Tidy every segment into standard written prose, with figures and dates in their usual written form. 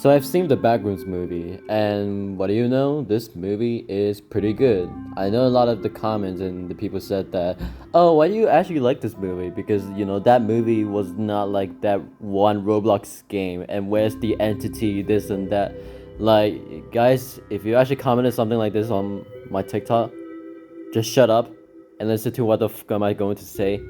So I've seen the Backrooms movie, and what do you know? This movie is pretty good. I know a lot of the comments and the people said that, oh, why do you actually like this movie? Because that movie was not like that one Roblox game, and where's the entity, this and that. Like, guys, if you actually commented something like this on my TikTok, just shut up and listen to what the fuck am I going to say,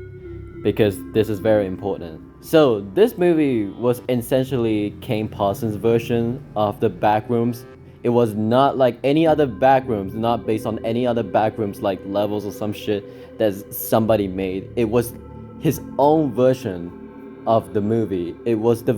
because this is very important. So this movie was essentially Kane Parsons' version of the Backrooms. It was not like any other Backrooms, not based on any other Backrooms like levels or some shit that somebody made. It was his own version of the movie. It was the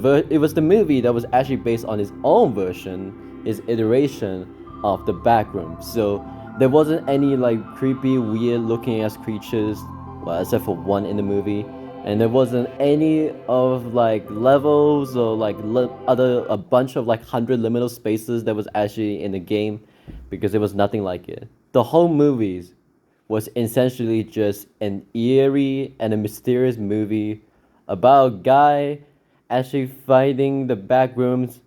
movie that was actually based on his own version, his iteration of the Backrooms. So there wasn't any like creepy, weird looking ass creatures, well, except for one in the movie, and there wasn't any of like levels or like other a bunch of like 100 liminal spaces that was actually in the game, because there was nothing like it. The whole movies was essentially just an eerie and a mysterious movie about a guy actually finding the back rooms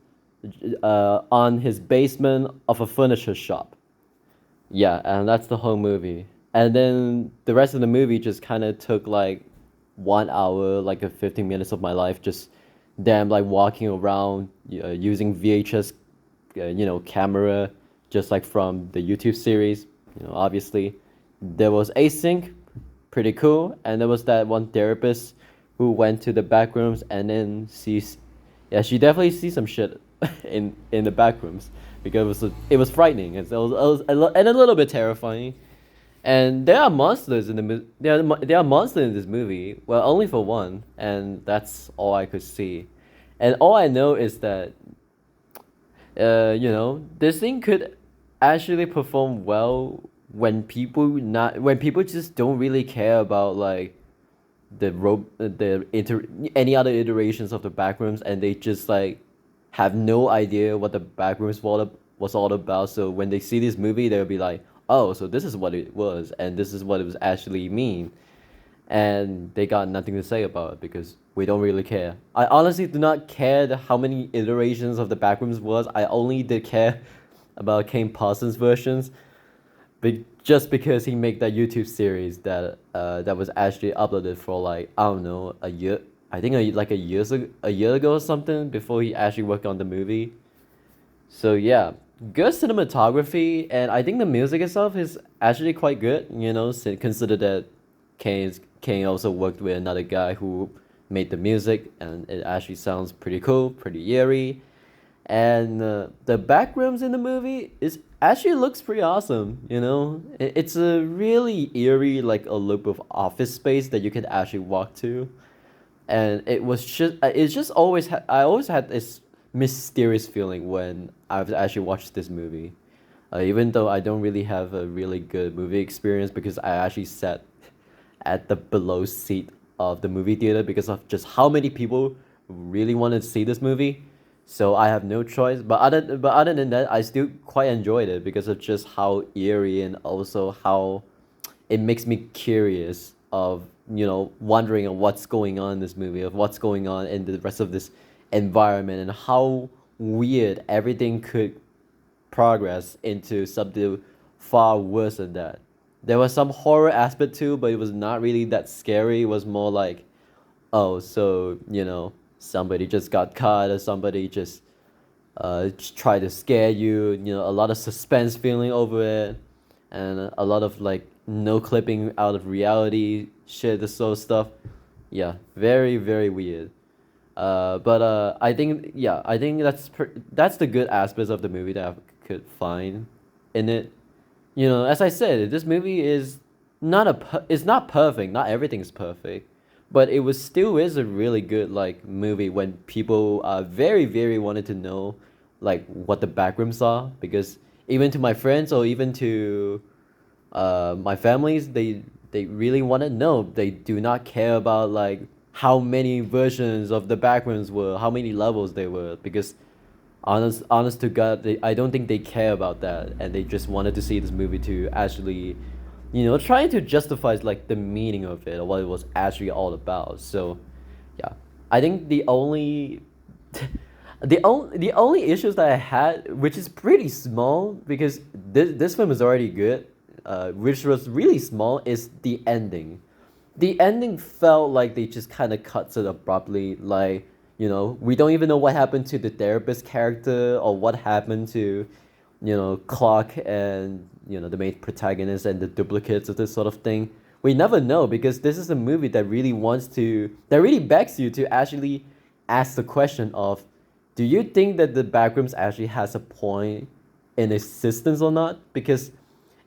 on his basement of a furniture shop. Yeah, and that's the whole movie. And then the rest of the movie just kind of took like 1 hour, like a 15 minutes of my life, just them like walking around using VHS, camera, just like from the YouTube series. Obviously, there was async, pretty cool, and there was that one therapist who went to the back rooms and then sees, yeah, she definitely sees some shit in the back rooms, because it was frightening, and and a little bit terrifying. And there are monsters in the there are monsters in this movie. Well, only for one, and that's all I could see. And all I know is that this thing could actually perform well when people just don't really care about like any other iterations of the backrooms, and they just like have no idea what the backrooms was all about. So when they see this movie, they'll be like, oh, so this is what it was, and this is what it was actually mean, and they got nothing to say about it because we don't really care. I honestly do not care how many iterations of the backrooms was. I only did care about Kane Parsons versions, but just because he made that YouTube series that was actually uploaded for like, I don't know, a year. I think a year ago or something, before he actually worked on the movie. So yeah, good cinematography, and I think the music itself is actually quite good. Consider that Kane also worked with another guy who made the music, and it actually sounds pretty cool, pretty eerie. And the back rooms in the movie is actually looks pretty awesome. It's a really eerie, like a loop of office space that you can actually walk to, and it's just I always had this mysterious feeling when I've actually watched this movie, even though I don't really have a really good movie experience, because I actually sat at the below seat of the movie theater because of just how many people really wanted to see this movie. So I have no choice. But other than that, I still quite enjoyed it because of just how eerie, and also how it makes me curious of wondering of what's going on in this movie, of what's going on in the rest of this environment, and how weird everything could progress into something far worse than that. There was some horror aspect too, but it was not really that scary. It was more like, oh, so somebody just got caught, or somebody just try to scare you. A lot of suspense feeling over it, and a lot of like no clipping out of reality shit, this sort of stuff. Yeah, very very weird. But I think that's the good aspects of the movie that I could find in it. As I said, this movie is it's not perfect. Not everything is perfect, but it was still is a really good like movie when people very very wanted to know like what the backrooms are, because even to my friends, or even to my families, they really want to know. They do not care about like how many versions of the backrooms were, how many levels they were, because honest to God, I don't think they care about that, and they just wanted to see this movie to actually, trying to justify like the meaning of it, or what it was actually all about. So, yeah, I think the only The only issues that I had, which is pretty small because this film is already good, which was really small, is the ending. The ending felt like they just kind of cuts it abruptly. Like, we don't even know what happened to the therapist character or what happened to, Clark and the main protagonist and the duplicates of this sort of thing. We never know because this is a movie that really begs you to actually ask the question of, do you think that the Backrooms actually has a point in existence or not? Because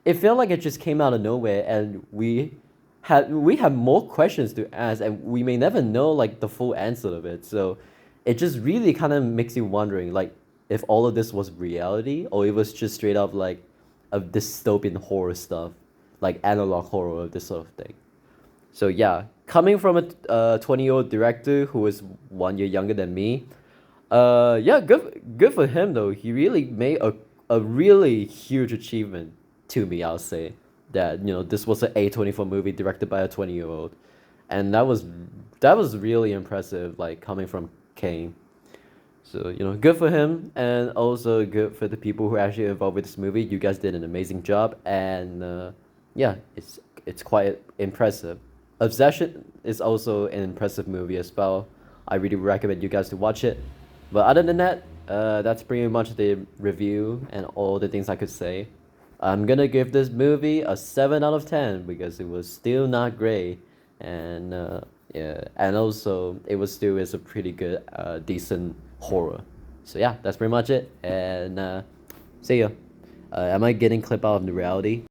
it felt like it just came out of nowhere, and we have more questions to ask, and we may never know like the full answer of it. So it just really kind of makes you wondering, like, if all of this was reality or it was just straight up like a dystopian horror stuff, like analog horror or this sort of thing. So yeah, coming from a 20-year-old director who is 1 year younger than me, yeah, good for him though. He really made a really huge achievement to me. I'll say that this was an A24 movie directed by a 20-year-old, and that was really impressive. Like coming from Kane. So good for him, and also good for the people who are actually involved with this movie. You guys did an amazing job, and yeah, it's quite impressive. Obsession is also an impressive movie as well. I really recommend you guys to watch it. But other than that, that's pretty much the review and all the things I could say. I'm gonna give this movie a 7 out of 10 because it was still not great, and yeah, and also it was still is a pretty good, decent horror. So yeah, that's pretty much it, and see ya. Am I getting clip out of the reality?